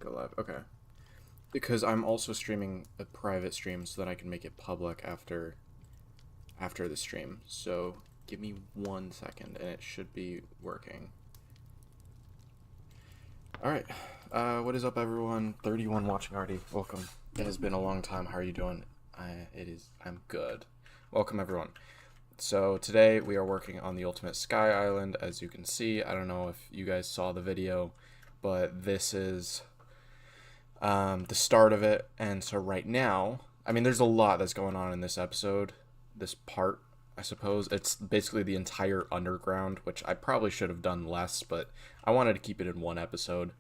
go live. Okay. Because I'm also streaming a private stream so that I can make it public after the stream. So give me 1 second and it should be working. Alright. What is up, everyone? 31 watching already. Welcome. It has been a long time. How are you doing? I'm good. Welcome, everyone. So today we are working on the Ultimate Sky Island. As you can see, I don't know if you guys saw the video, but this is the start of it. And so right now, I mean, there's a lot that's going on in this episode, this part, I suppose. It's basically the entire underground, which I probably should have done less, but I wanted to keep it in one episode.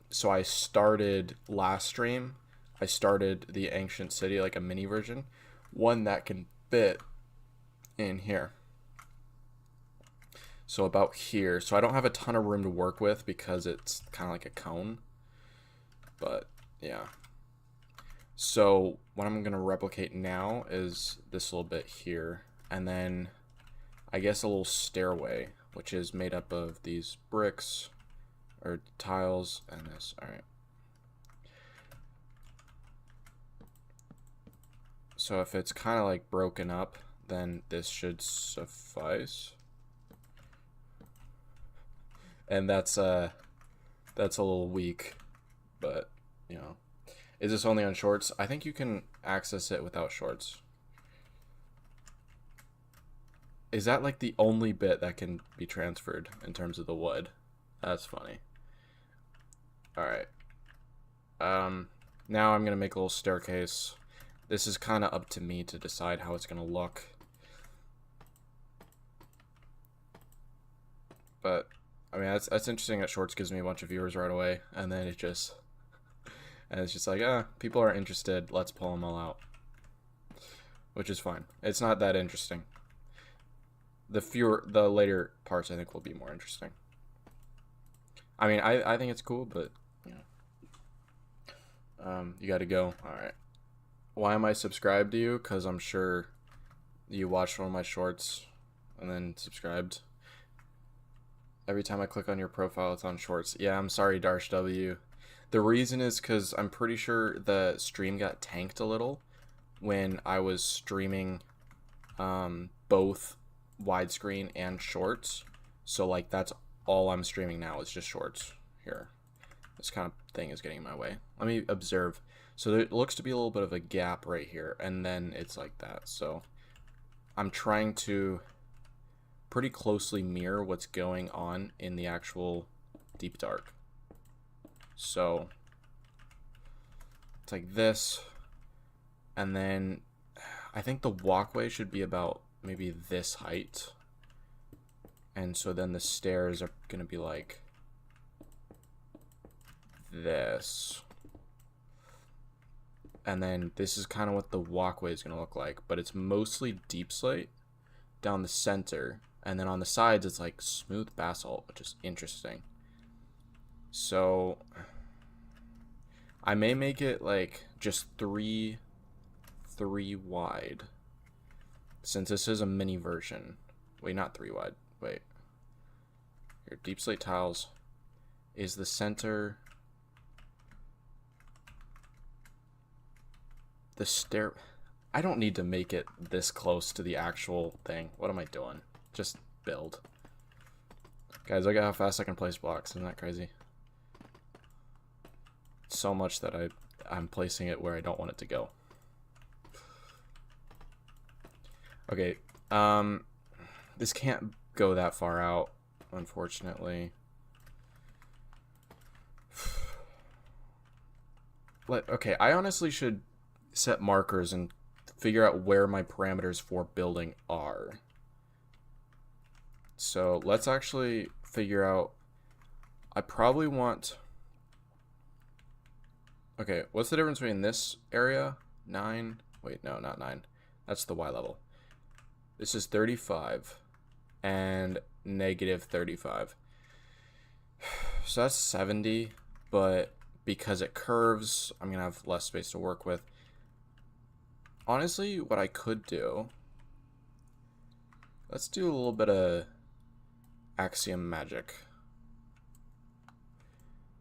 So I started last stream, I started the ancient city, like a mini version, one that can fit in here. So about here. So I don't have a ton of room to work with because it's kind of like a cone. But yeah. So what I'm going to replicate now is this little bit here. And then I guess a little stairway, which is made up of these bricks or tiles and this. All right. So if it's kind of like broken up, then this should suffice. And that's a little weak, but you know. Is this only on shorts? I think you can access it without shorts. Is that like the only bit that can be transferred in terms of the wood? That's funny. Alright. Now I'm gonna make a little staircase. This is kind of up to me to decide how it's gonna look. But I mean, that's interesting that shorts gives me a bunch of viewers right away, and then it just, and it's just like, people are interested, let's pull them all out. Which is fine. It's not that interesting. The later parts I think will be more interesting. I mean, I think it's cool, but you know, you got to go. All right. Why am I subscribed to you? Because I'm sure you watched one of my shorts and then subscribed. Every time I click on your profile, it's on shorts. Yeah, I'm sorry, Darsh W. The reason is because I'm pretty sure the stream got tanked a little when I was streaming both widescreen and shorts. So, like, that's all I'm streaming now is just shorts here. This kind of thing is getting in my way. Let me observe. So there looks to be a little bit of a gap right here, and then it's like that. So I'm trying to pretty closely mirror what's going on in the actual deep dark. So it's like this, and then I think the walkway should be about maybe this height, and so then the stairs are gonna be like this, and then this is kind of what the walkway is gonna look like, but it's mostly deep slate down the center. And then on the sides, it's like smooth basalt, which is interesting. So I may make it like just three wide, since this is a mini version. Wait, not 3 wide. Wait. Your deep slate tiles is the center. The stair. I don't need to make it this close to the actual thing. What am I doing? Just build. Guys, look at how fast I can place blocks. Isn't that crazy? So much that I'm placing it where I don't want it to go. Okay, this can't go that far out, unfortunately. Okay, I honestly should set markers and figure out where my parameters for building are. So let's actually figure out, I probably want, okay, what's the difference between this area? 9, wait, no, not 9. That's the Y level. This is 35 and negative 35. So that's 70, but because it curves, I'm going to have less space to work with. Honestly, what I could do, let's do a little bit of Axiom magic.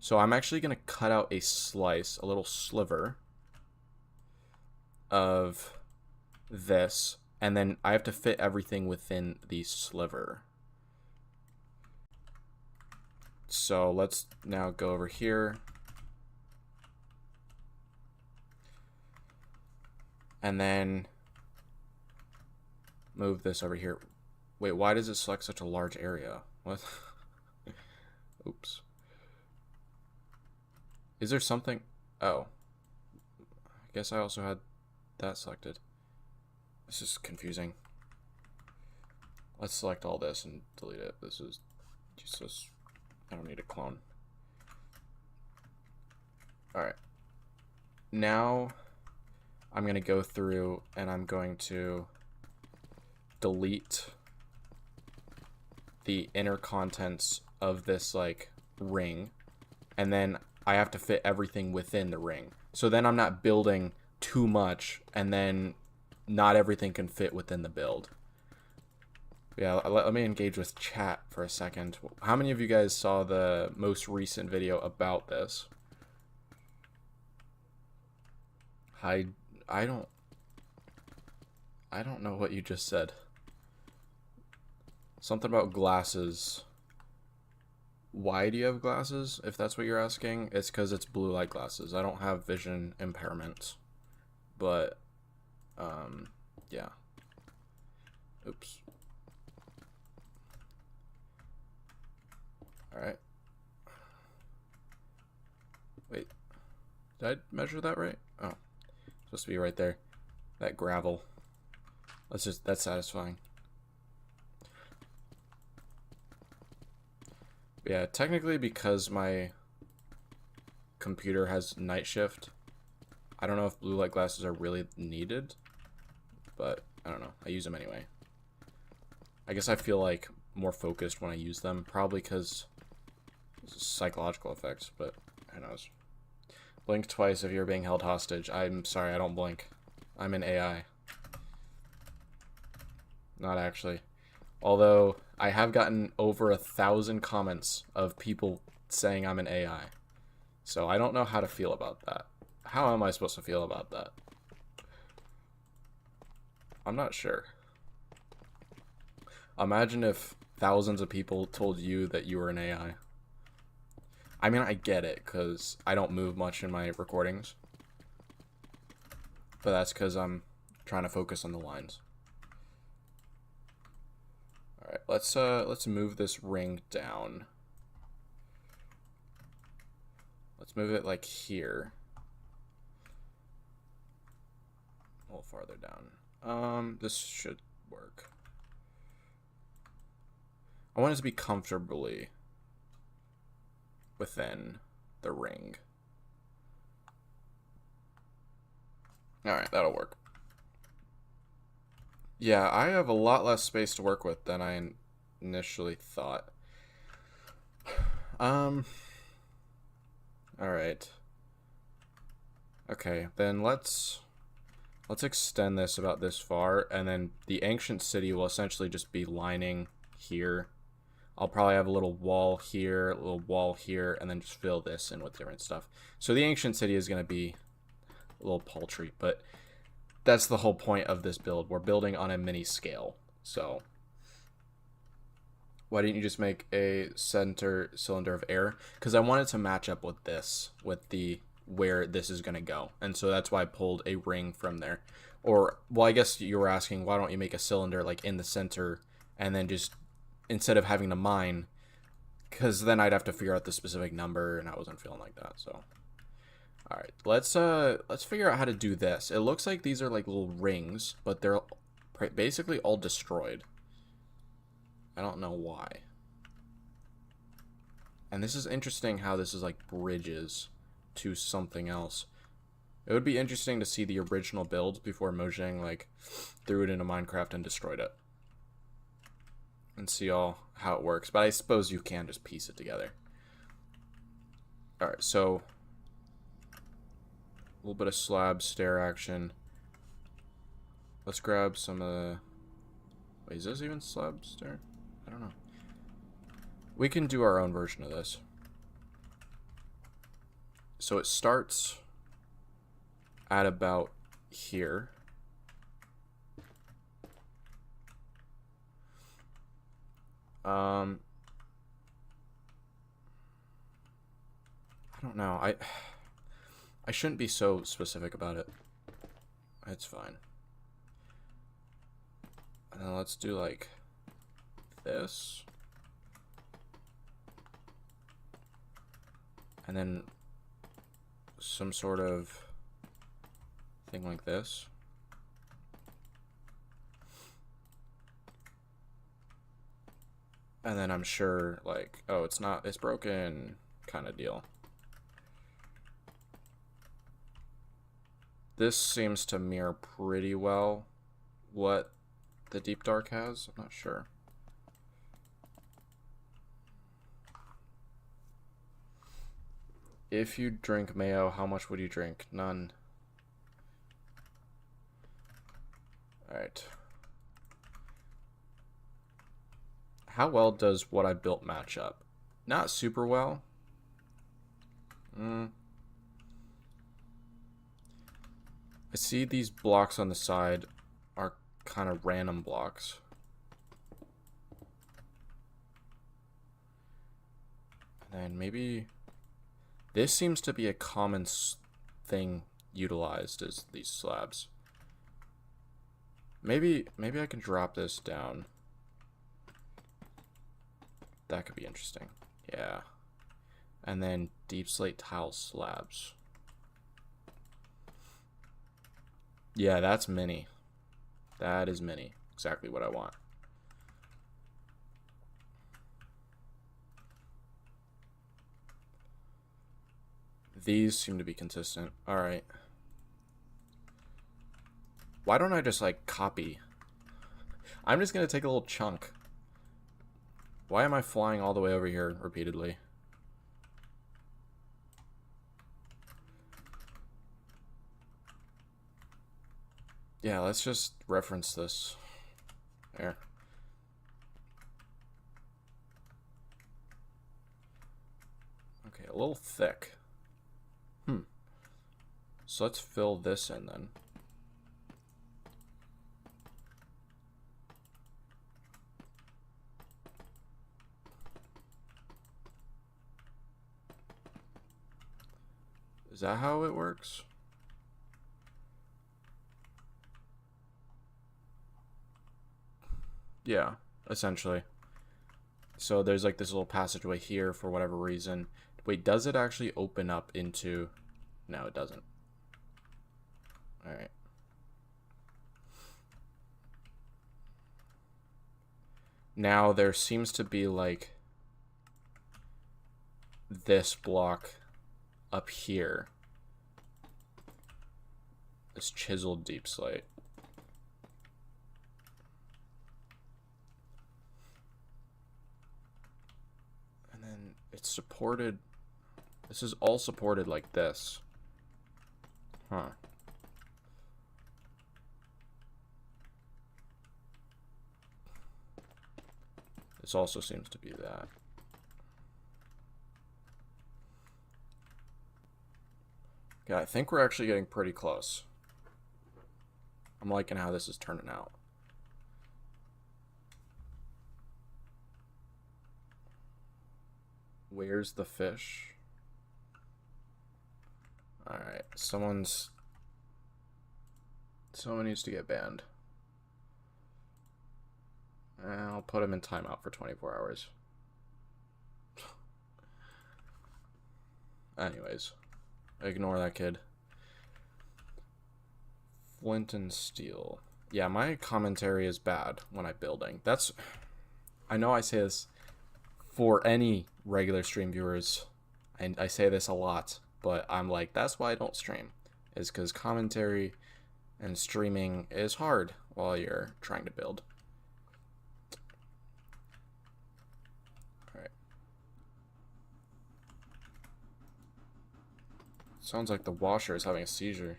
So I'm actually going to cut out a slice, a little sliver of this, and then I have to fit everything within the sliver. So let's now go over here. And then move this over here. Wait, why does it select such a large area? What? Oops. Is there something? Oh. I guess I also had that selected. This is confusing. Let's select all this and delete it. This is useless. I don't need a clone. Alright. Now I'm going to go through and I'm going to delete the inner contents of this like ring, and then I have to fit everything within the ring. So then I'm not building too much, and then not everything can fit within the build. Yeah, let me engage with chat for a second. How many of you guys saw the most recent video about this? I don't know what you just said. Something about glasses. Why do you have glasses? If that's what you're asking, it's because it's blue light glasses. I don't have vision impairment, but yeah. Oops. All right. Wait, did I measure that right? Oh, supposed to be right there. That gravel. That's satisfying. Yeah, technically because my computer has night shift, I don't know if blue light glasses are really needed, but I don't know. I use them anyway. I guess I feel like more focused when I use them, probably because psychological effects, but who knows. Blink twice if you're being held hostage. I'm sorry, I don't blink. I'm an AI. Not actually. Although I have gotten over 1,000 comments of people saying I'm an AI. So I don't know how to feel about that. How am I supposed to feel about that? I'm not sure. Imagine if thousands of people told you that you were an AI. I mean, I get it, because I don't move much in my recordings. But that's because I'm trying to focus on the lines. Alright, let's move this ring down. Let's move it like here. A little farther down. This should work. I want it to be comfortably within the ring. Alright, that'll work. Yeah, I have a lot less space to work with than I initially thought. Alright. Okay, then let's extend this about this far, and then the ancient city will essentially just be lining here. I'll probably have a little wall here, a little wall here, and then just fill this in with different stuff. So the ancient city is going to be a little paltry, but that's the whole point of this build. We're building on a mini scale. So why didn't you just make a center cylinder of air? Because I wanted to match up with this, with the where this is going to go. And so that's why I pulled a ring from there. Or, well, I guess you were asking, why don't you make a cylinder like in the center and then just, instead of having to mine, because then I'd have to figure out the specific number, and I wasn't feeling like that. So all right, let's figure out how to do this. It looks like these are like little rings, but they're basically all destroyed. I don't know why. And this is interesting how this is like bridges to something else. It would be interesting to see the original build before Mojang like threw it into Minecraft and destroyed it, and see how it works. But I suppose you can just piece it together. All right, so a little bit of slab stair action. Let's grab some of the... Wait, is this even slab stair? I don't know. We can do our own version of this. So it starts at about here. I don't know. I shouldn't be so specific about it. It's fine. And then let's do like this. And then some sort of thing like this. And then I'm sure like, oh, it's broken kind of deal. This seems to mirror pretty well what the Deep Dark has. I'm not sure. If you drink mayo, how much would you drink? None. Alright. How well does what I built match up? Not super well. I see these blocks on the side are kind of random blocks. And then maybe this seems to be a common thing utilized as these slabs. Maybe I can drop this down. That could be interesting. Yeah. And then deep slate tile slabs. Yeah, that's mini. That is mini. Exactly what I want. These seem to be consistent. Alright. Why don't I just, like, copy? I'm just gonna take a little chunk. Why am I flying all the way over here repeatedly? Yeah, let's just reference this. There. Okay, a little thick. So let's fill this in then. Is that how it works? Yeah, essentially. So there's like this little passageway here for whatever reason. Wait, does it actually open up into... No, it doesn't. Alright. Now there seems to be like this block up here. This chiseled deep slate. And then it's supported. This is all supported like this. Huh. This also seems to be that. Yeah, I think we're actually getting pretty close. I'm liking how this is turning out. Where's the fish? Alright, someone needs to get banned. I'll put him in timeout for 24 hours. Anyways, ignore that kid. Flint and steel. Yeah, my commentary is bad when I'm building. I know I say this for any regular stream viewers, and I say this a lot, but I'm like, that's why I don't stream, is because commentary and streaming is hard while you're trying to build. Alright. Sounds like the washer is having a seizure.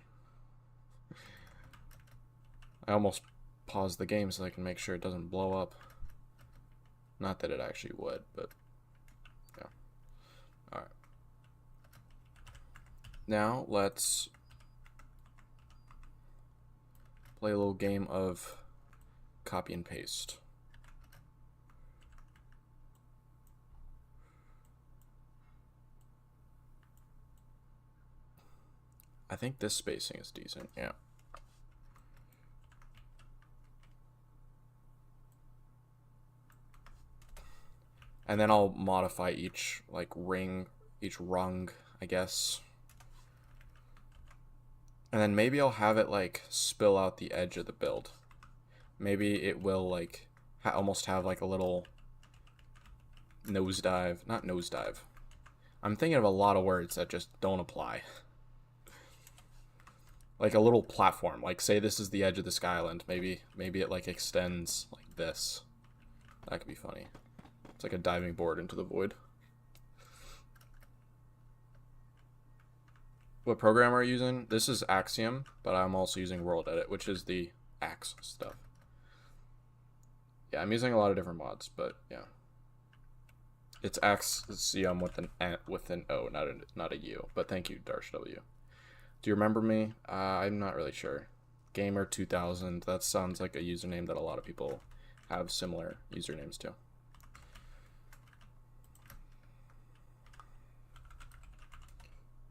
I almost paused the game so I can make sure it doesn't blow up. Not that it actually would, but yeah. Alright. Now let's play a little game of copy and paste. I think this spacing is decent, yeah. And then I'll modify each like ring, each rung, I guess. And then maybe I'll have it like spill out the edge of the build. Maybe it will like almost have like a little nosedive, not nosedive. I'm thinking of a lot of words that just don't apply. Like a little platform, like say this is the edge of this island. Maybe it like extends like this. That could be funny. It's like a diving board into the void. What program are you using? This is Axiom, but I'm also using World Edit, which is the Axe stuff. Yeah, I'm using a lot of different mods, but yeah. It's Axiom with an O, not a U. But thank you, Darsh W. Do you remember me? I'm not really sure. Gamer 2000. That sounds like a username that a lot of people have similar usernames to.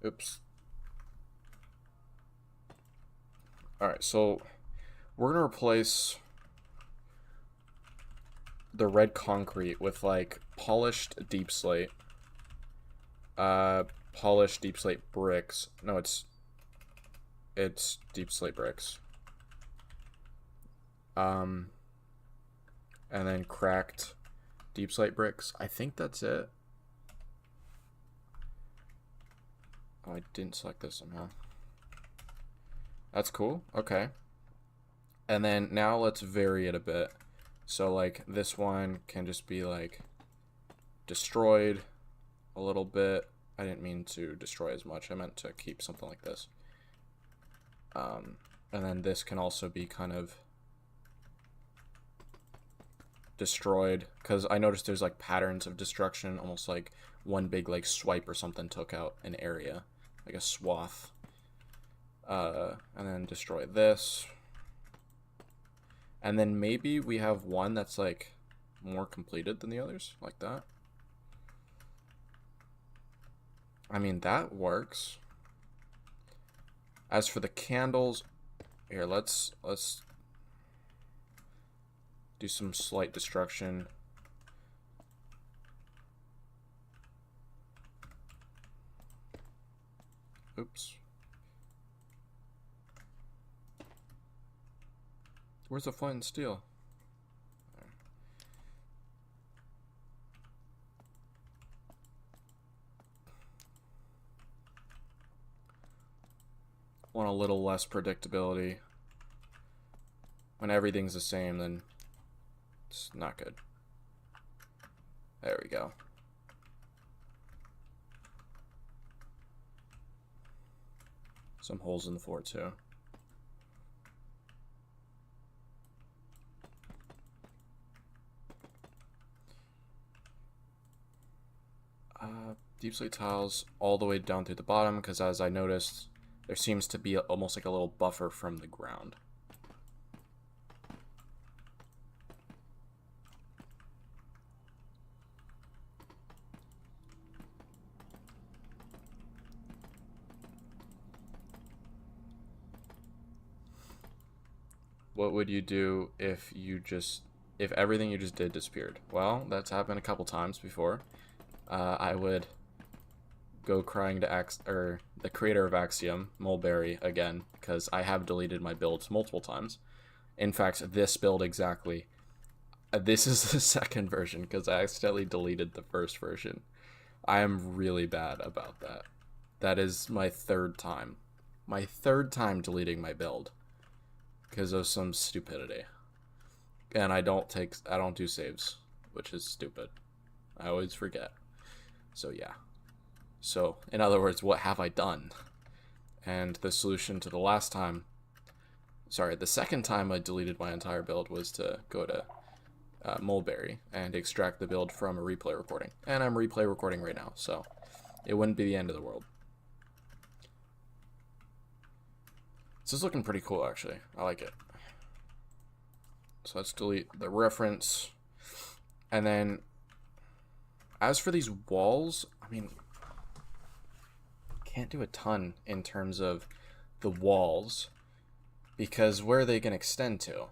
Oops. Alright, so we're going to replace the red concrete with like polished deep slate. Polished deep slate bricks. No, it's deep slate bricks. And then cracked deep slate bricks. I think that's it. Oh, I didn't select this somehow. That's cool. Okay. And then now let's vary it a bit. So like this one can just be like destroyed a little bit. I didn't mean to destroy as much. I meant to keep something like this. And then this can also be kind of destroyed, because I noticed there's like patterns of destruction, almost like one big like swipe or something took out an area, like a swath. And then destroy this. And then maybe we have one that's like more completed than the others, like that. I mean, that works. As for the candles, here, let's do some slight destruction. Oops. Where's the flint and steel? Want a little less predictability. When everything's the same, then it's not good. There we go. Some holes in the floor too. Deep slate tiles all the way down through the bottom, because as I noticed, there seems to be almost like a little buffer from the ground. What would you do if everything you just did disappeared? Well, that's happened a couple times before. I would go crying to the creator of Axiom, Mulberry, again, because I have deleted my builds multiple times. In fact, this build exactly. This is the second version, because I accidentally deleted the first version. I am really bad about that. That is my third time. My third time deleting my build because of some stupidity. And I don't do saves, which is stupid. I always forget. So yeah. So, in other words, what have I done? And the solution to the second time I deleted my entire build was to go to Mulberry and extract the build from a replay recording. And I'm replay recording right now, so it wouldn't be the end of the world. This is looking pretty cool, actually. I like it. So let's delete the reference. And then, as for these walls, I mean, can't do a ton in terms of the walls, because where are they going to extend to?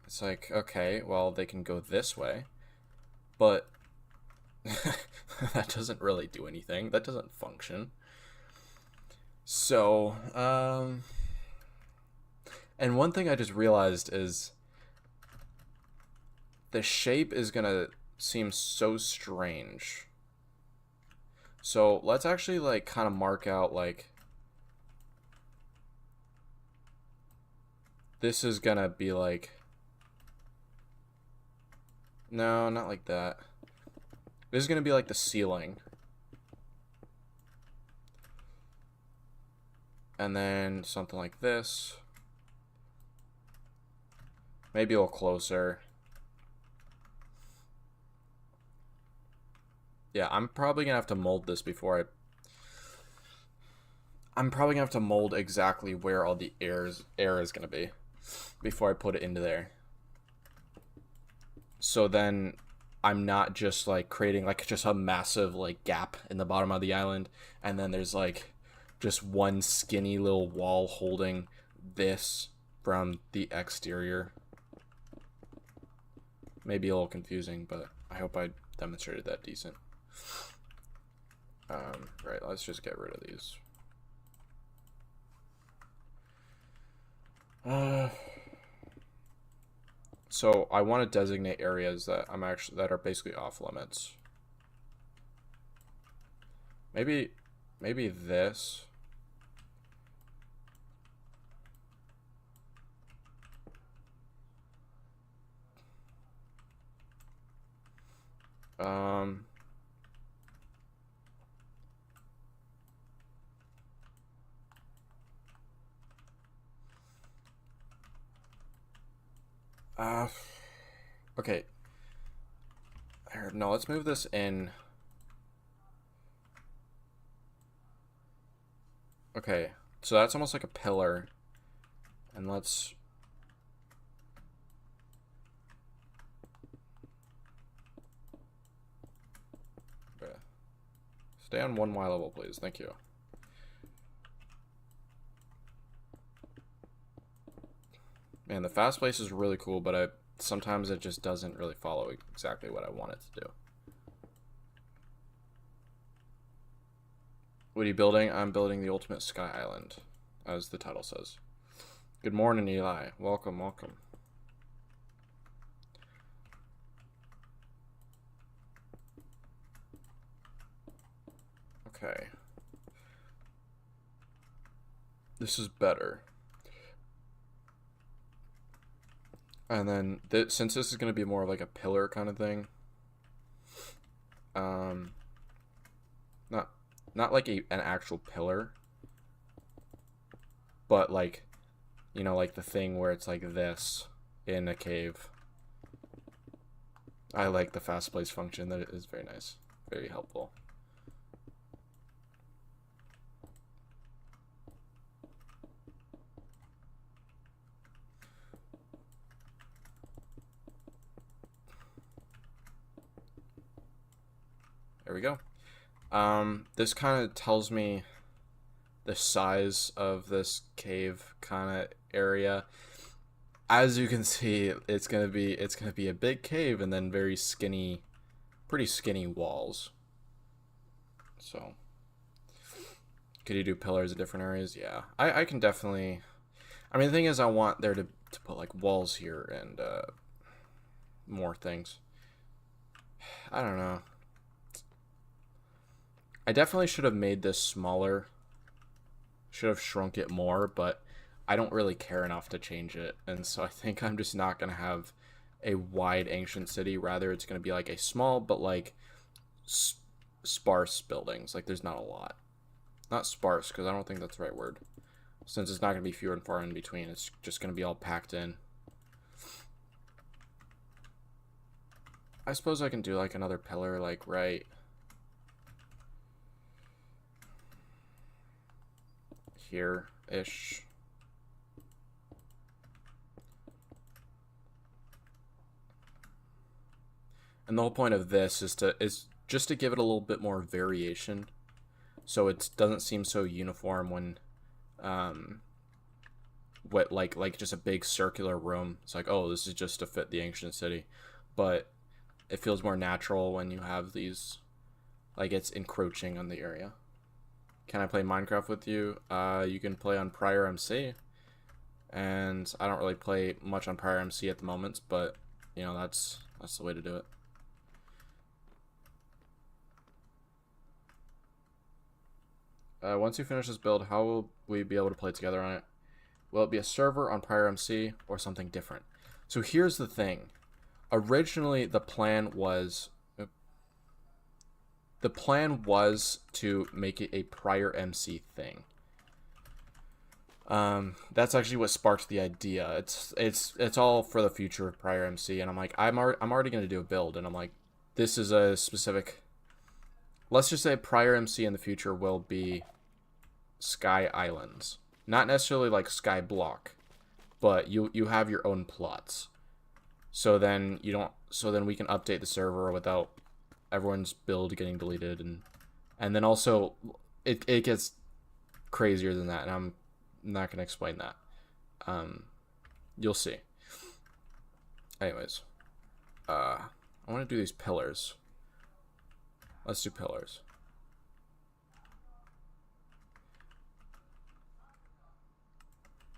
It's like, okay, well, they can go this way, but that doesn't really do anything. That doesn't function. So, and one thing I just realized is the shape is going to seem so strange. So let's actually like kind of mark out like this is gonna be like, no, not like that. This is gonna be like the ceiling. And then something like this. Maybe a little closer. Yeah, I'm probably gonna have to mold this before I'm probably gonna have to mold exactly where all the air is gonna be before I put it into there. So then I'm not just like creating like just a massive like gap in the bottom of the island, and then there's like just one skinny little wall holding this from the exterior. Maybe a little confusing, but I hope I demonstrated that decent. Right, let's just get rid of these. So I want to designate areas that that are basically off limits. Maybe this. Okay. No, let's move this in. Okay, so that's almost like a pillar. And let's... Okay. Stay on 1Y level, please. Thank you. Man, the fast place is really cool, but sometimes it just doesn't really follow exactly what I want it to do. What are you building? I'm building the ultimate sky island, as the title says. Good morning, Eli. Welcome, welcome. Okay. This is better. And then, since this is going to be more of like a pillar kind of thing, not like an actual pillar, but like, you know, like the thing where it's like this in a cave. I like the fast place function. That is very nice, very helpful. There we go. This kind of tells me the size of this cave kind of area. As you can see, it's gonna be a big cave and then very skinny, pretty skinny walls. So, could you do pillars at different areas? Yeah, I can definitely. I mean, the thing is, I want there to put like walls here and more things. I don't know. I definitely should have made this smaller. Should have shrunk it more, but I don't really care enough to change it. And so I think I'm just not going to have a wide ancient city. Rather, it's going to be like a small, but like sparse buildings. Like there's not a lot. Not sparse, because I don't think that's the right word. Since it's not going to be fewer and far in between. It's just going to be all packed in. I suppose I can do like another pillar like right here-ish. And the whole point of this is just to give it a little bit more variation, so it doesn't seem so uniform when, what like just a big circular room. It's like, oh, this is just to fit the ancient city, but it feels more natural when you have these, like it's encroaching on the area. Can I play Minecraft with you? You can play on Prior MC, and I don't really play much on Prior MC at the moment, but you know that's the way to do it. Once you finish this build, how will we be able to play together on it? Will it be a server on Prior MC or something different? So here's the thing. Originally, the plan was to make it a Prior MC thing. That's actually what sparked the idea. It's all for the future of Prior MC, and I'm like, I'm already gonna do a build, and I'm like, this is a specific. Let's just say Prior MC in the future will be Sky Islands, not necessarily like Sky Block, but you have your own plots. So then we can update the server without everyone's build getting deleted, and then also it gets crazier than that, and I'm not gonna explain that. You'll see. Anyways, I want to do these pillars. Let's do pillars.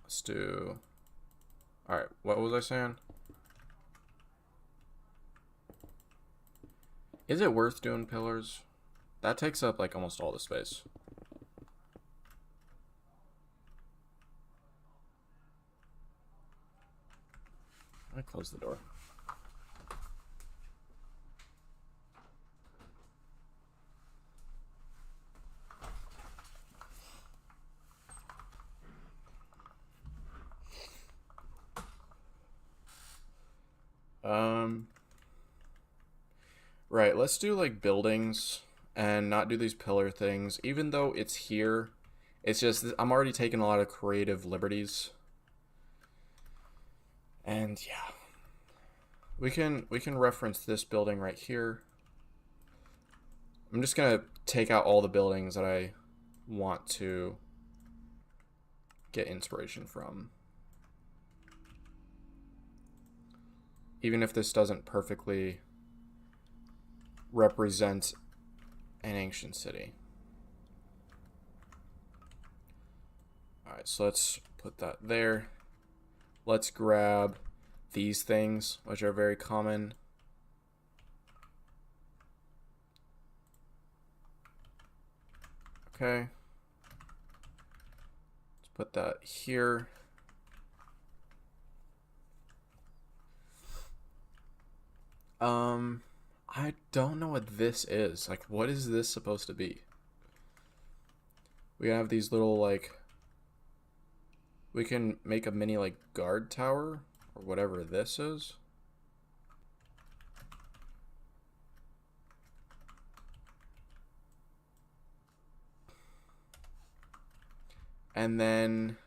Let's do. All right, what was I saying? Is it worth doing pillars? That takes up like almost all the space. I close the door. Right, let's do like buildings and not do these pillar things. Even though it's here, it's just I'm already taking a lot of creative liberties. And yeah. We can reference this building right here. I'm just gonna take out all the buildings that I want to get inspiration from. Even if this doesn't perfectly represent an ancient city. Alright, so let's put that there. Let's grab these things, which are very common. Okay. Let's put that here. I don't know what this is. Like, what is this supposed to be? We have these little, like... We can make a mini, like, guard tower, or whatever this is. And then...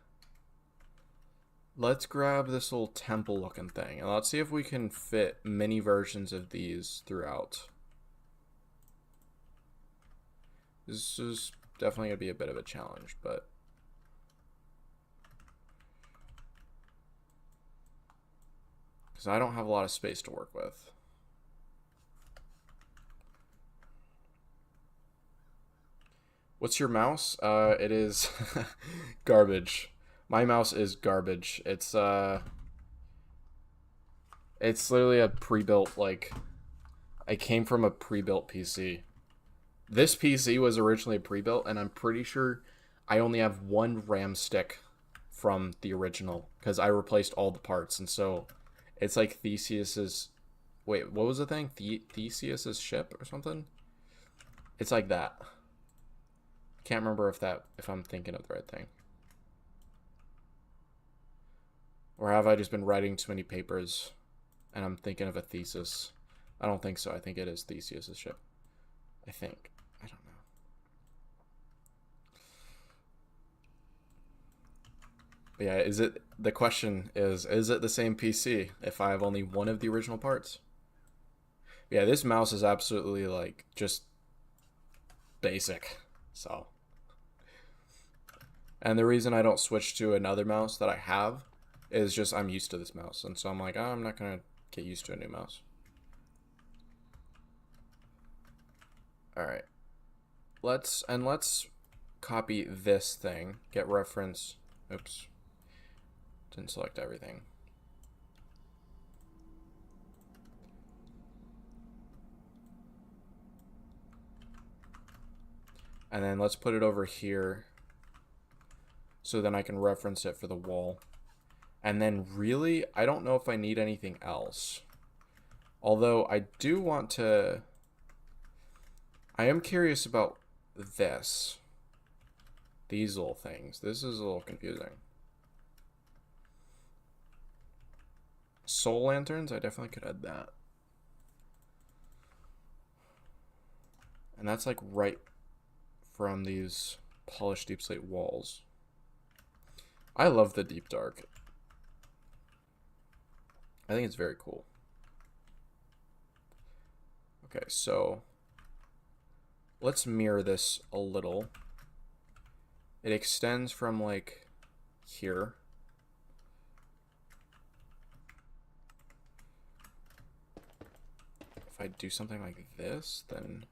Let's grab this little temple looking thing, and let's see if we can fit many versions of these throughout. This is definitely going to be a bit of a challenge, but... Because I don't have a lot of space to work with. What's your mouse? It is garbage. My mouse is garbage. It's literally a pre-built, like, I came from a pre-built PC. This PC was originally pre-built, and I'm pretty sure I only have one RAM stick from the original, because I replaced all the parts, and so it's like Theseus's, wait, what was the thing? Theseus's ship or something? It's like that. Can't remember if I'm thinking of the right thing. Or have I just been writing too many papers and I'm thinking of a thesis? I don't think so. I think it is Theseus's ship. I think. I don't know. But yeah, the question is it the same PC if I have only one of the original parts? Yeah, this mouse is absolutely like just basic. So, and the reason I don't switch to another mouse that I have is just I'm used to this mouse, and so I'm like, oh, I'm not gonna get used to a new mouse. All right, let's copy this thing, get reference. Oops, didn't select everything. And then let's put it over here so then I can reference it for the wall. And then really, I don't know if I need anything else. Although I do want to... I am curious about this. These little things. This is a little confusing. Soul lanterns, I definitely could add that. And that's like right from these polished deep slate walls. I love the deep dark. I think it's very cool. Okay, so let's mirror this a little. It extends from like here. If I do something like this, then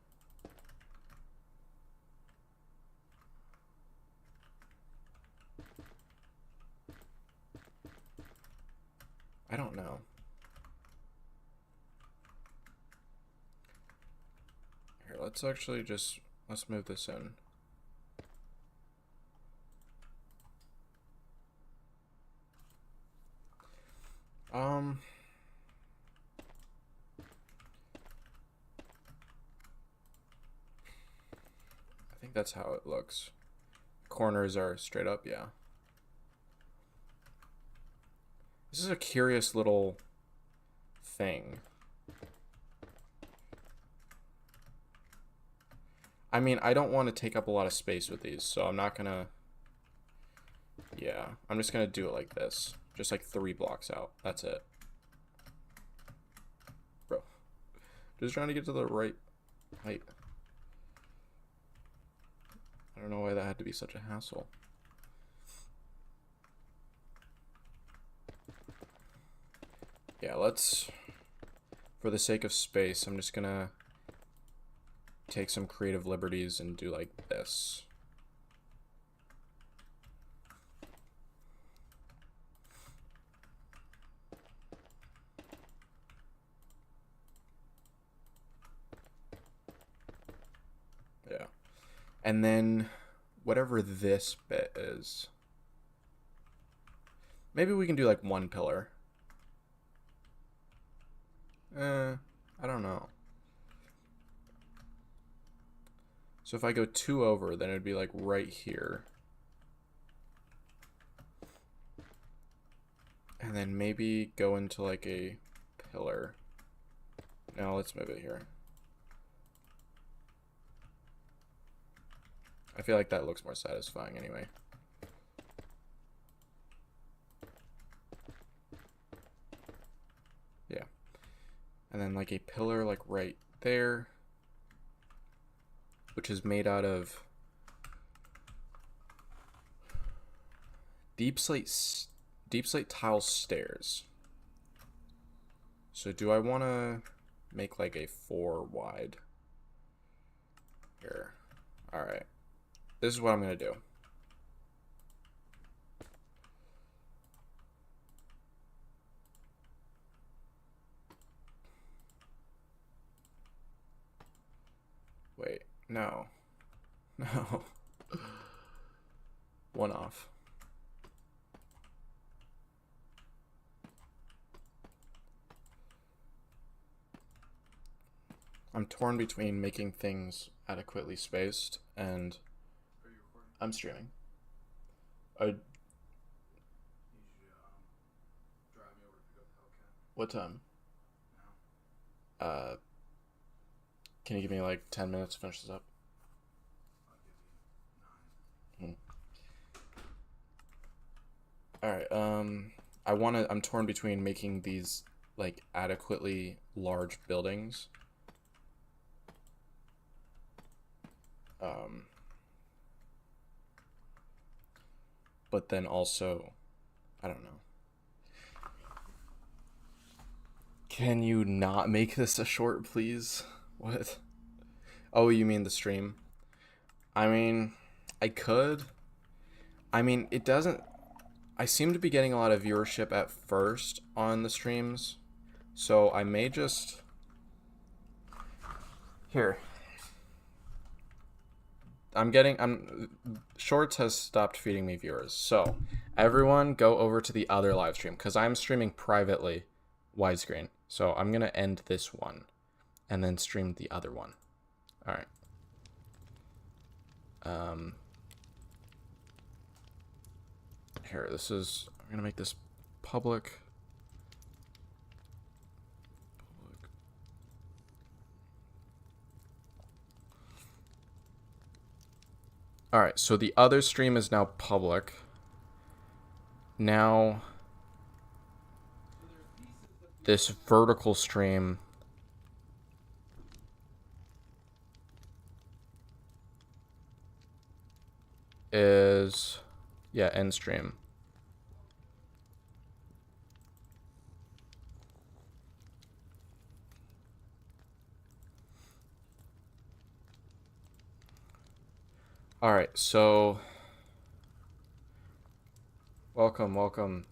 I don't know. Here, let's actually just, let's move this in. I think that's how it looks. Corners are straight up, yeah. This is a curious little thing. I mean, I don't want to take up a lot of space with these, so I'm not gonna... Yeah, I'm just gonna do it like this. Just like 3 blocks out. That's it. Bro. Just trying to get to the right height. I don't know why that had to be such a hassle. Yeah, let's... For the sake of space, I'm just gonna take some creative liberties and do like this. Yeah. And then whatever this bit is, maybe we can do like 1 pillar. I don't know. So if I go 2 over, then it'd be like right here. And then maybe go into like a pillar. Now let's move it here. I feel like that looks more satisfying anyway. Yeah. And then like a pillar like right there, which is made out of deep slate tile stairs. So do I want to make like a 4 wide here? All right. This is what I'm going to do. Wait, no. No. 1 off. I'm torn between making things adequately spaced and... I'm streaming. What time? Can you give me like 10 minutes to finish this up? Alright, I'm torn between making these like adequately large buildings But then also, I don't know. Can you not make this a short, please? What? Oh, you mean the stream? I mean, I could. I mean, it doesn't... I seem to be getting a lot of viewership at first on the streams. So I may just... Here. Shorts has stopped feeding me viewers. So, everyone go over to the other live stream, because I'm streaming privately widescreen. So I'm going to end this one and then stream the other one. All right. Here, I'm going to make this public. All right, so the other stream is now public. Now, this vertical stream is, yeah, end stream. All right, so welcome.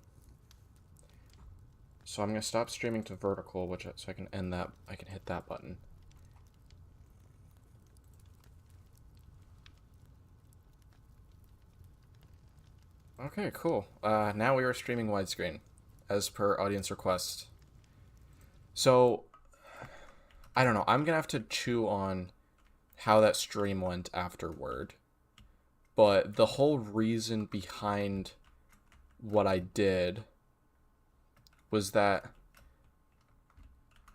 So I'm gonna stop streaming to vertical, so I can end that. I can hit that button. Okay, cool. Now we are streaming widescreen, as per audience request. So, I don't know. I'm gonna have to chew on how that stream went afterward. But the whole reason behind what I did was that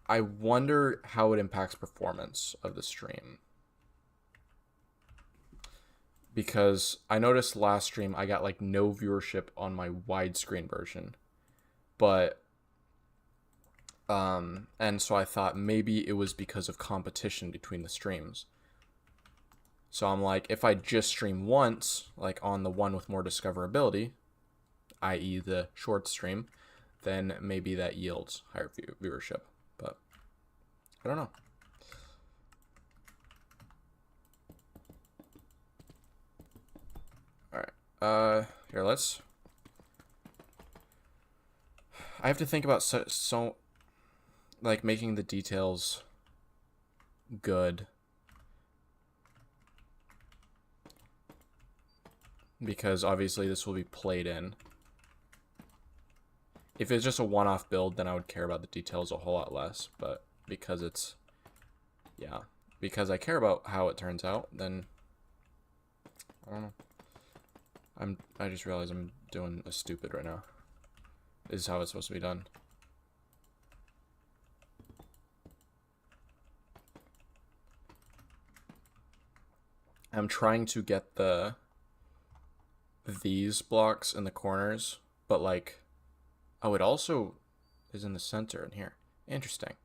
I wonder how it impacts performance of the stream. Because I noticed last stream I got like no viewership on my widescreen version. But and so I thought maybe it was because of competition between the streams. So I'm like, if I just stream once, like on the one with more discoverability, i.e. the short stream, then maybe that yields higher viewership. But I don't know. All right. Here, let's... I have to think about so like making the details good. Because obviously this will be played in. If it's just a one-off build, then I would care about the details a whole lot less. But because it's, yeah, because I care about how it turns out, then I don't know. I just realized I'm doing a stupid right now. This is how it's supposed to be done. I'm trying to get these blocks in the corners, but like, oh, it also is in the center in here. Interesting.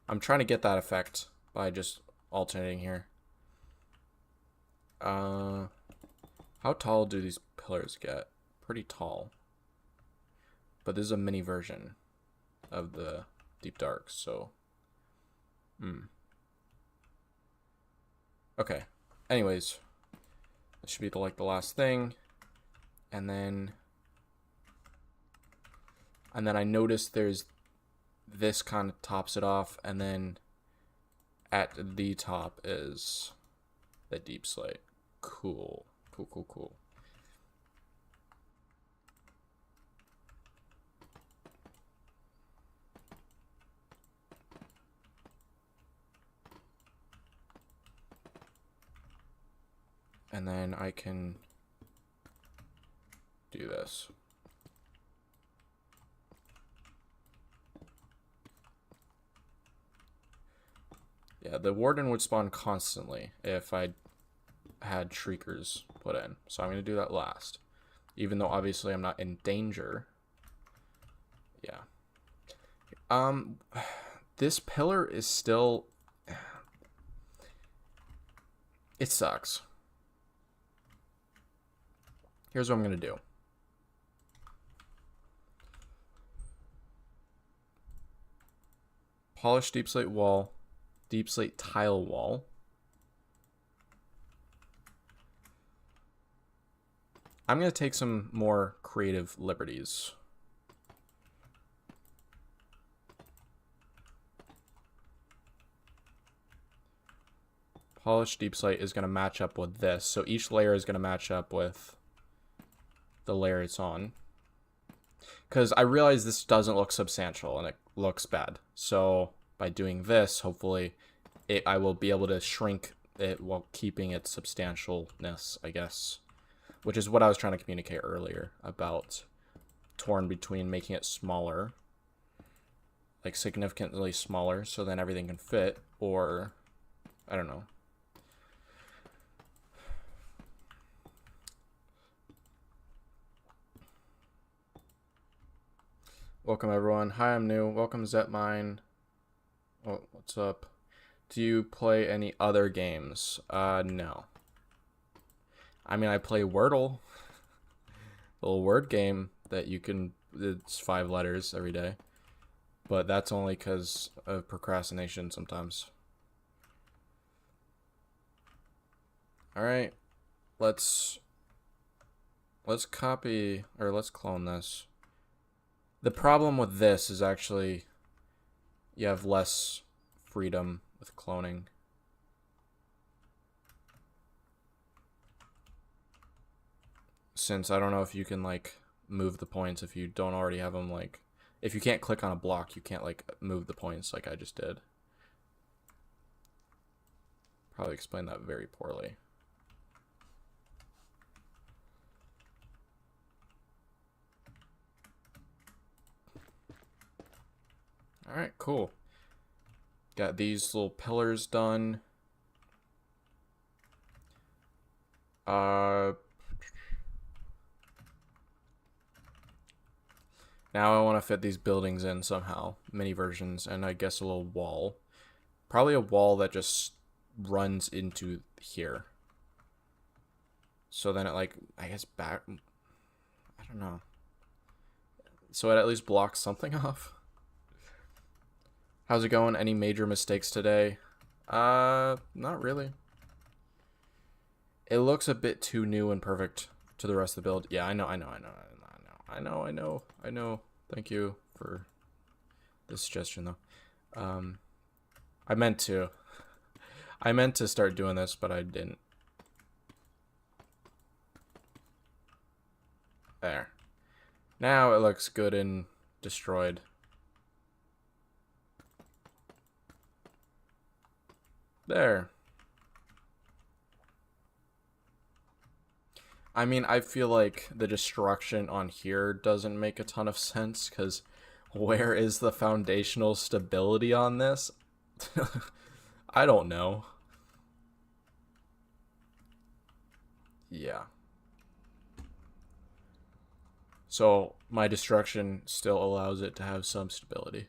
I'm trying to get that effect by just alternating here. How tall do these pillars get? Pretty tall. But this is a mini version of the deep darks, so okay. Anyways, this should be the last thing. And then I noticed there's this kind of tops it off, and then at the top is the deep slate. Cool. And then I can do this. Yeah, the warden would spawn constantly if I had shriekers put in. So I'm going to do that last. Even though obviously I'm not in danger. Yeah. This pillar is still... It sucks. Here's what I'm going to do. Polish deep slate wall, deep slate tile wall. I'm going to take some more creative liberties. Polished deep slate is going to match up with this. So each layer is going to match up with the layer it's on. Because I realize this doesn't look substantial and it looks bad. So by doing this, hopefully I will be able to shrink it while keeping its substantialness, I guess. Which is what I was trying to communicate earlier about torn between making it smaller, like significantly smaller, so then everything can fit, or I don't know. Welcome everyone. Hi, I'm new. Welcome Zetmine. Oh, what's up? Do you play any other games? No. I mean, I play Wordle, a little word game that you can, it's 5 letters every day, but that's only because of procrastination sometimes. All right, let's copy, or let's clone this. The problem with this is actually you have less freedom with cloning. Since I don't know if you can like move the points if you don't already have them, like if you can't click on a block, you can't like move the points like I just did. Probably explained that very poorly. All right, cool. Got these little pillars done. Now I want to fit these buildings in somehow, mini versions, and I guess a little wall. Probably a wall that just runs into here. So then it like, I guess back, I don't know. So it at least blocks something off. How's it going? Any major mistakes today? Not really. It looks a bit too new and perfect to the rest of the build. Yeah, I know. Thank you for the suggestion, though. I meant to start doing this, but I didn't. There. Now it looks good and destroyed. There. I mean, I feel like the destruction on here doesn't make a ton of sense, because where is the foundational stability on this? I don't know. Yeah. So my destruction still allows it to have some stability.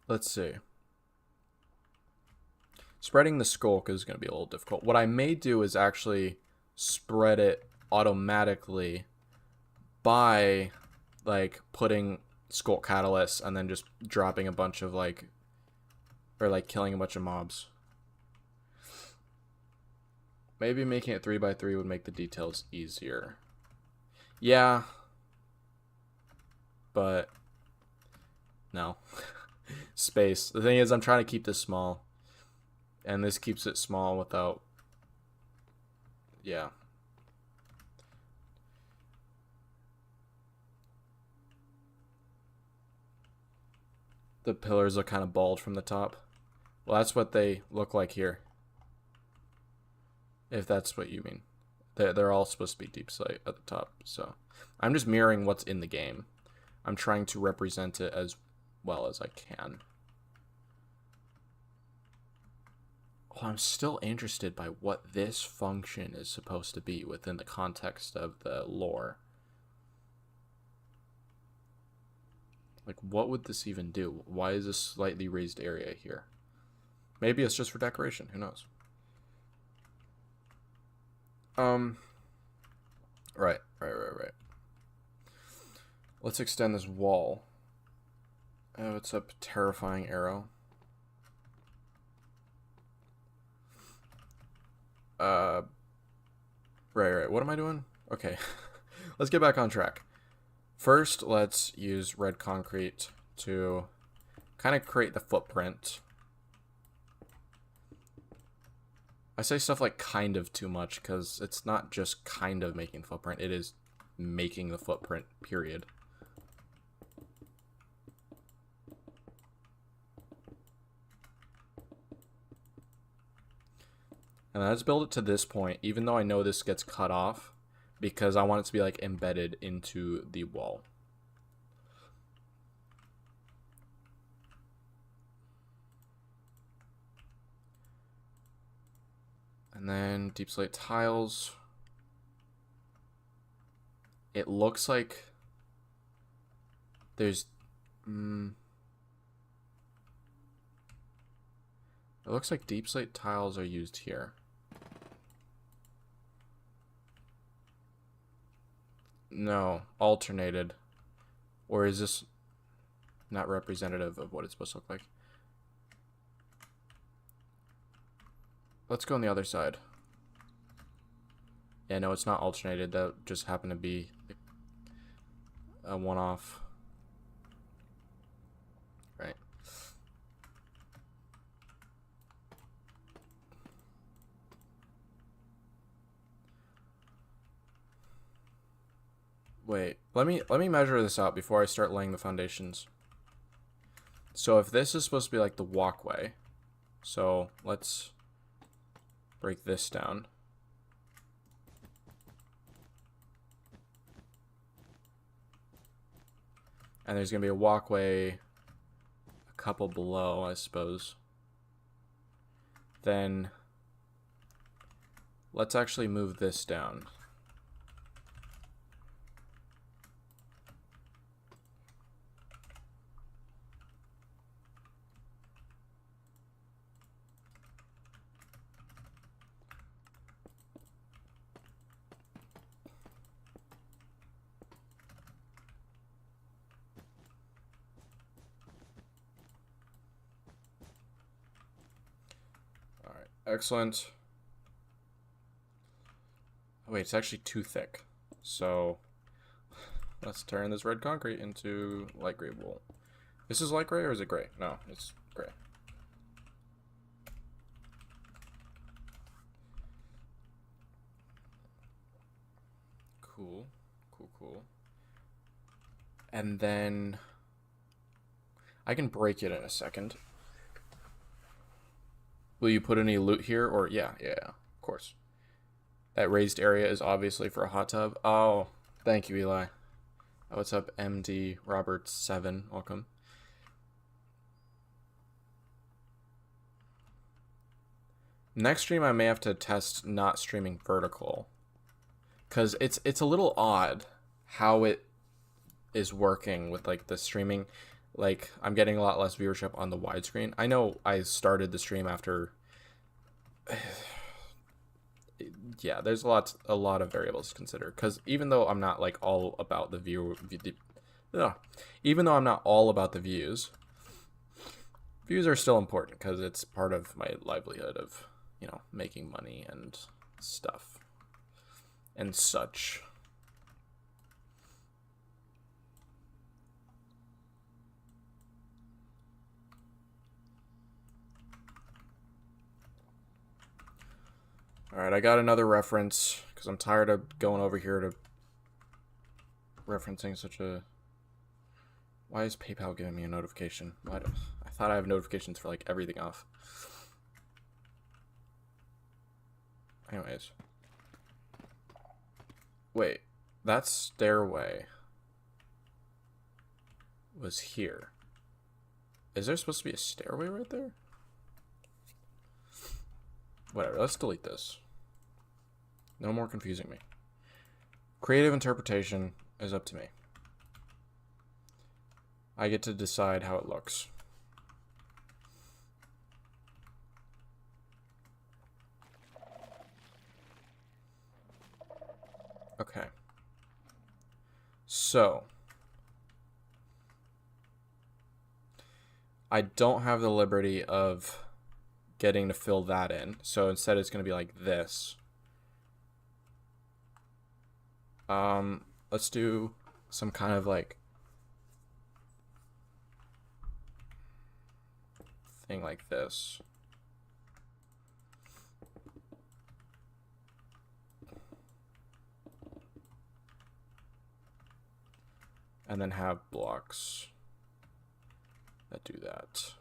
Let's see. Spreading the skulk is going to be a little difficult. What I may do is actually spread it automatically by like putting skulk catalyst and then just dropping a bunch of like, or like killing a bunch of mobs. Maybe making it 3x3 would make the details easier. Yeah. But no. Space. The thing is, I'm trying to keep this small. And this keeps it small without... Yeah. The pillars look kind of bald from the top. Well, that's what they look like here. If that's what you mean. They're all supposed to be deep slate at the top. So I'm just mirroring what's in the game. I'm trying to represent it as well as I can. Oh, I'm still interested by what this function is supposed to be within the context of the lore. Like, what would this even do? Why is this slightly raised area here? Maybe it's just for decoration. Who knows? Right. Let's extend this wall. Oh, it's a terrifying arrow. Right. What am I doing? Okay. Let's get back on track. First, let's use red concrete to kind of create the footprint. I say stuff like kind of too much because it's not just kind of making footprint, it is making the footprint, period. And let's build it to this point, even though I know this gets cut off, because I want it to be like embedded into the wall. And then deep slate tiles. It looks like there's it looks like deep slate tiles are used here. No, alternated. Or is this not representative of what it's supposed to look like? Let's go on the other side. Yeah, no, it's not alternated. That just happened to be a one-off. Right. Wait, let me measure this out before I start laying the foundations. So if this is supposed to be like the walkway, so let's break this down. And there's gonna be a walkway a couple below, I suppose. Then let's actually move this down. Excellent. Oh, wait, it's actually too thick. So let's turn this red concrete into light gray wool. This is light gray or is it gray? No, it's gray. Cool. And then I can break it in a second. Will you put any loot here? Or yeah, of course. That raised area is obviously for a hot tub. Oh, thank you, Eli. Oh, what's up, MD Robert 7? Welcome. Next stream I may have to test not streaming vertical, because it's a little odd how it is working with like the streaming. Like, I'm getting a lot less viewership on the widescreen. I know I started the stream after... yeah, there's a lot of variables to consider. Because even though I'm not, like, all about the even though I'm not all about the views are still important, because it's part of my livelihood of, you know, making money and stuff. And such. Alright, I got another reference, because I'm tired of going over here to referencing such a... Why is PayPal giving me a notification? I thought I have notifications for, like, everything off. Anyways. Wait, that stairway was here. Is there supposed to be a stairway right there? Whatever, let's delete this. No more confusing me. Creative interpretation is up to me. I get to decide how it looks. Okay. So I don't have the liberty of getting to fill that in. So instead it's going to be like this. Let's do some kind of like thing like this. And then have blocks that do that.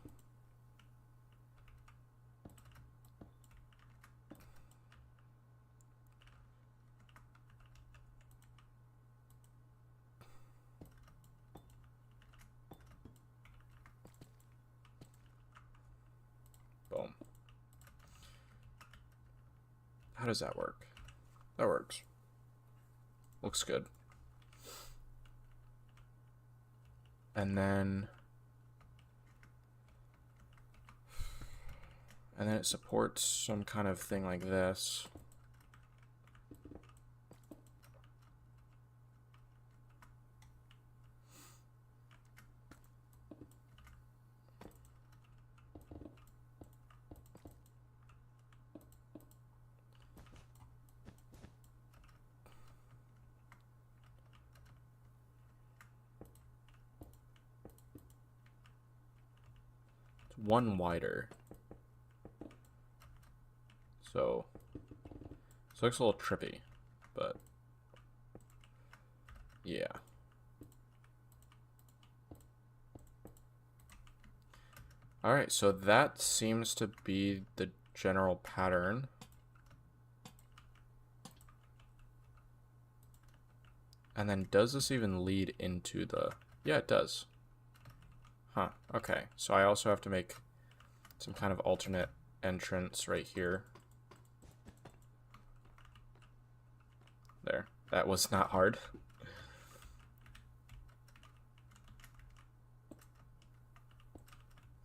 Boom. How does that work? That works. Looks good. And then it supports some kind of thing like this. It's one wider. So it looks a little trippy, but yeah. All right, so that seems to be the general pattern. And then does this even lead into the, yeah, it does. Huh, okay. So I also have to make some kind of alternate entrance right here. There, that was not hard.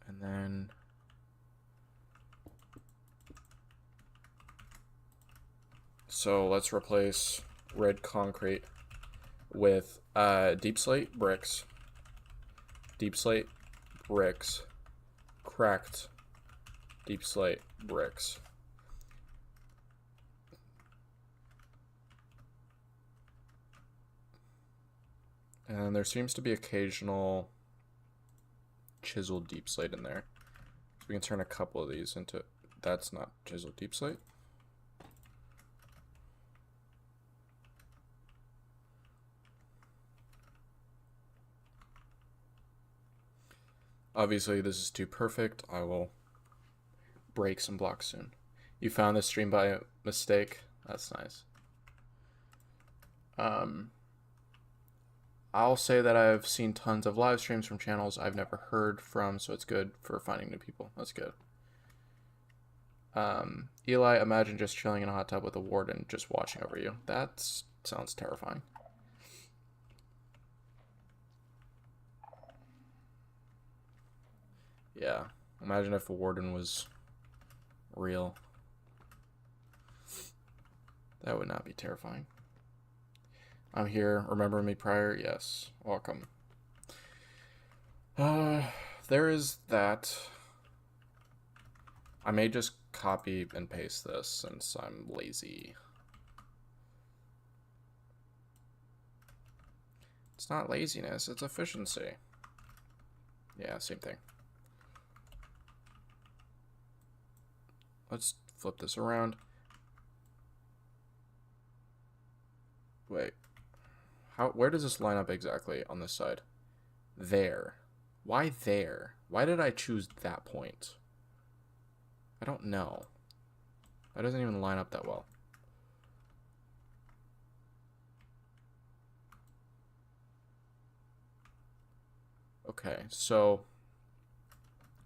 And then so let's replace red concrete with deep slate bricks, cracked deep slate bricks. And there seems to be occasional chiseled deep slate in there. So we can turn a couple of these into, that's not chiseled deep slate. Obviously this is too perfect. I will break some blocks soon. You found this stream by mistake? That's nice. I'll say that I've seen tons of live streams from channels I've never heard from, so it's good for finding new people. That's good. Eli, imagine just chilling in a hot tub with a warden just watching over you. That sounds terrifying. Yeah, imagine if a warden was real. That would not be terrifying. I'm here. Remember me prior? Yes. Welcome. There is that. I may just copy and paste this since I'm lazy. It's not laziness, it's efficiency. Yeah, same thing. Let's flip this around. Wait. Where does this line up exactly on this side? There. Why there? Why did I choose that point? I don't know. That doesn't even line up that well. Okay, so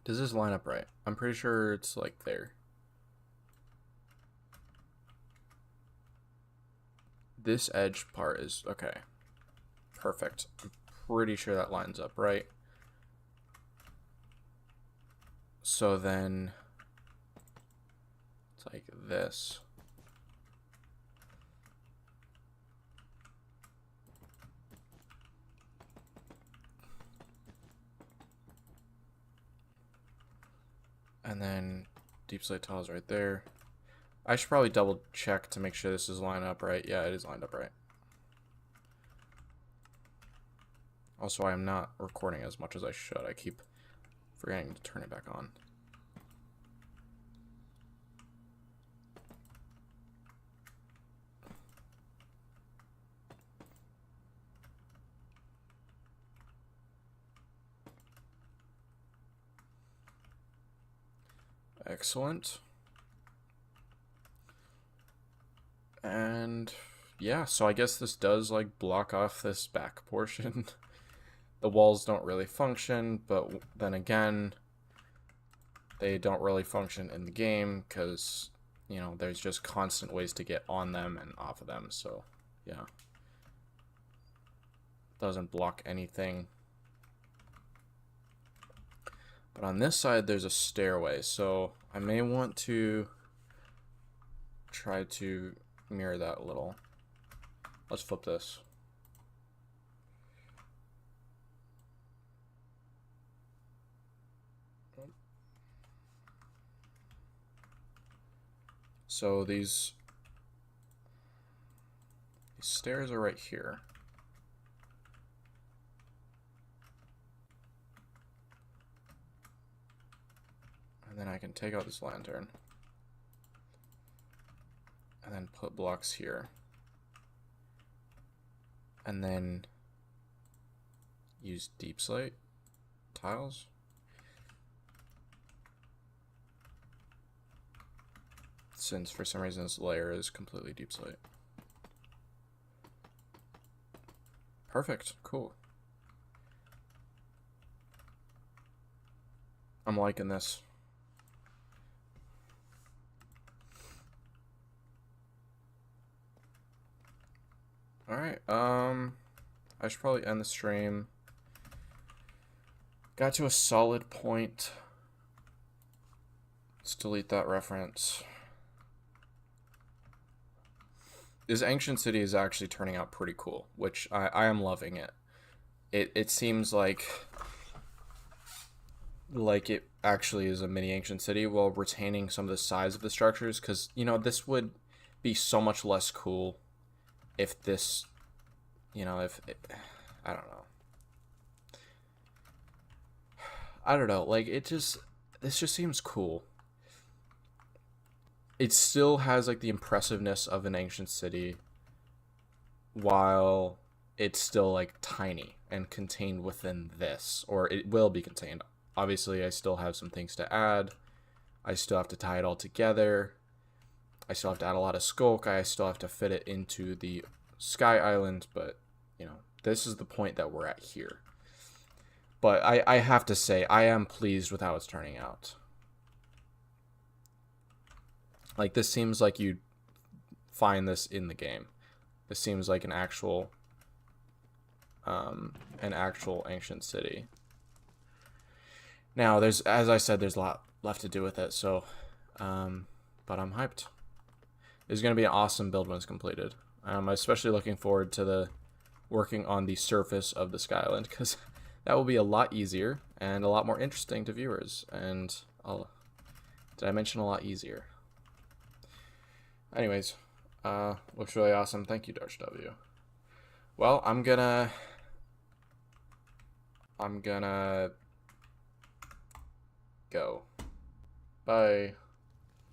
does this line up right? I'm pretty sure it's like there. This edge part is okay. Perfect. I'm pretty sure that lines up right. So then it's like this. And then deep slate tiles right there. I should probably double check to make sure this is lined up right. Yeah, it is lined up right. Also, I am not recording as much as I should. I keep forgetting to turn it back on. Excellent. And yeah, so I guess this does like block off this back portion. The walls don't really function, but then again, they don't really function in the game because, you know, there's just constant ways to get on them and off of them. So yeah, doesn't block anything. But on this side, there's a stairway, so I may want to try to mirror that a little. Let's flip this. So these stairs are right here. And then I can take out this lantern. And then put blocks here. And then use deep slate tiles. Since for some reason this layer is completely deep slate. Perfect, cool. I'm liking this. Alright, I should probably end the stream. Got to a solid point. Let's delete that reference. This ancient city is actually turning out pretty cool, which I am loving it. It seems like it actually is a mini ancient city while retaining some of the size of the structures, because, you know, this would be so much less cool if this, you know, I don't know, like, this just seems cool. It still has like the impressiveness of an ancient city while it's still like tiny and contained within this, or it will be contained. Obviously, I still have some things to add. I still have to tie it all together. I still have to add a lot of skulk. I still have to fit it into the Sky Island, but, you know, this is the point that we're at here. But I have to say, I am pleased with how it's turning out. Like, this seems like you'd find this in the game. This seems like an actual ancient city. Now, as I said, there's a lot left to do with it, so, but I'm hyped. It's going to be an awesome build when it's completed. I'm especially looking forward to working on the surface of the Skyland, because that will be a lot easier and a lot more interesting to viewers. And did I mention a lot easier? Anyways, looks really awesome. Thank you, Darsh W. Well, I'm gonna go. Bye.